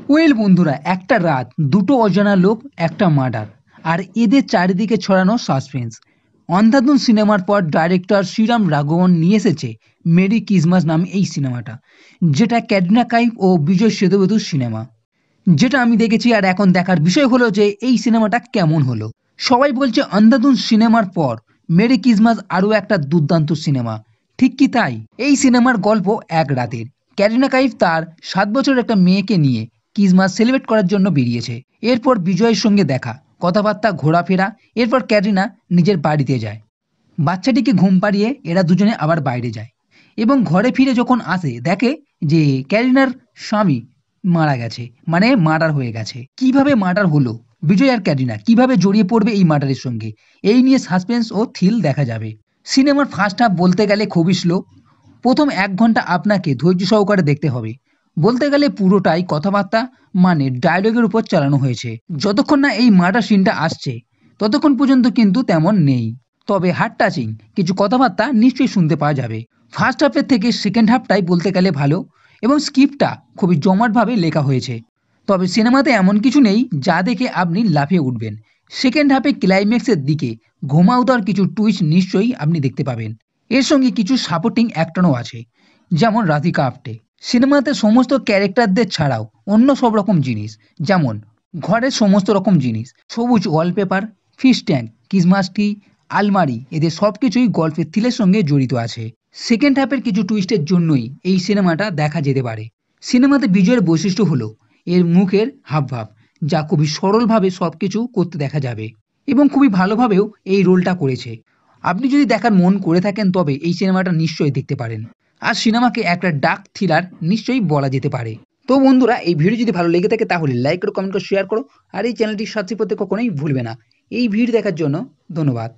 Well বন্ধুরা, একটা রাত, দুটো অজানা লোক, একটা মার্ডার, আর এদের চারিদিকে ছড়ানো সাসপেন্স। অন্ধাধুন সিনেমার পর ডাইরেক্টর শ্রীরাম রাঘবন নিয়ে এসেছে মেরি ক্রিসমাস নামে এই সিনেমাটা, যেটা ক্যাটরিনা কাইফ ও বিজয় সেতুপতির সিনেমা। যেটা আমি দেখেছি, আর এখন দেখার বিষয় হলো যে এই সিনেমাটা কেমন হলো। সবাই বলছে অন্ধাধুন সিনেমার পর মেরি ক্রিসমাস আরও একটা দুর্দান্ত সিনেমা। ঠিক কি তাই? এই সিনেমার গল্প এক রাতের। ক্যাটরিনা কাইফ তার 7 বছরের একটা মেয়েকে নিয়ে ক্রিসমাস সেলিব্রেট করার জন্য বেরিয়েছে। এরপর বিজয়ের সঙ্গে দেখা, কথাবার্তা, ঘোরাফেরা। এরপর ক্যাটরিনা নিজের বাড়িতে যায়, বাচ্চাটিকে ঘুম পাড়িয়ে এরা দুজনে আবার বাইরে যায় এবং ঘরে ফিরে যখন আসে দেখে যে ক্যাটরিনার স্বামী মারা গেছে, মানে মার্ডার হয়ে গেছে। কিভাবে মার্ডার হলো, বিজয় আর ক্যাটরিনা কিভাবে জড়িয়ে পড়বে এই মার্ডারের সঙ্গে, এই নিয়ে সাসপেন্স ও থ্রিল দেখা যাবে। সিনেমার ফার্স্ট হাফ বলতে গেলে খুবই স্লো। প্রথম 1 ঘন্টা আপনাকে ধৈর্য সহকারে দেখতে হবে। বলতে গেলে পুরোটাই কথাবার্তা, মানে ডায়লগের উপর চালানো হয়েছে। যতক্ষণ না এই মার্ডার সিনটা আসছে ততক্ষণ পর্যন্ত কিন্তু তেমন নেই। তবে হার্ট টাচিং কিছু কথাবার্তা নিশ্চয়ই শুনতে পাওয়া যাবে। ফার্স্ট হাফের থেকে সেকেন্ড হাফটাই বলতে গেলে ভালো, এবং স্ক্রিপ্টটা খুবই জমাটভাবে লেখা হয়েছে। তবে সিনেমাতে এমন কিছু নেই যা দেখে আপনি লাফিয়ে উঠবেন। সেকেন্ড হাফে ক্লাইম্যাক্সের দিকে ঘুমাও দেওয়ার কিছু টুইস্ট নিশ্চয়ই আপনি দেখতে পাবেন। এর সঙ্গে কিছু সাপোর্টিং অ্যাক্টরও আছে, যেমন রাধিকা আপ্টে। সিনেমাতে সমস্ত ক্যারেক্টারদের ছাড়াও অন্য সব রকম জিনিস, যেমন ঘরের সমস্ত রকম জিনিস, সবুজ wallpaper, fish tank, Christmas tree, আলমারি, এদের সব কিছুই গল্পের থ্রিলের সঙ্গে জড়িত আছে। সেকেন্ড হাফের কিছু টুইস্টের জন্যই এই সিনেমাটা দেখা যেতে পারে। সিনেমাতে বিজয়ের বৈশিষ্ট্য হলো এর মুখের হাবভাব, যা খুবই সরলভাবে সব কিছু করতে দেখা যাবে এবং খুবই ভালোভাবেও এই রোলটা করেছে। আপনি যদি দেখার মন করে থাকেন তবে এই সিনেমাটা নিশ্চয়ই দেখতে পারেন। আর সিনেমাকে একটা ডার্ক থ্রিলার নিশ্চয়ই বলা যেতে পারে। তো বন্ধুরা, এই ভিডিও যদি ভালো লেগে থাকে তাহলে লাইক করো, কমেন্ট করো, শেয়ার করো, আর এই চ্যানেলটি সাবস্ক্রাইব করতে কখনোই ভুলবে না। এই ভিডিও দেখার জন্য ধন্যবাদ।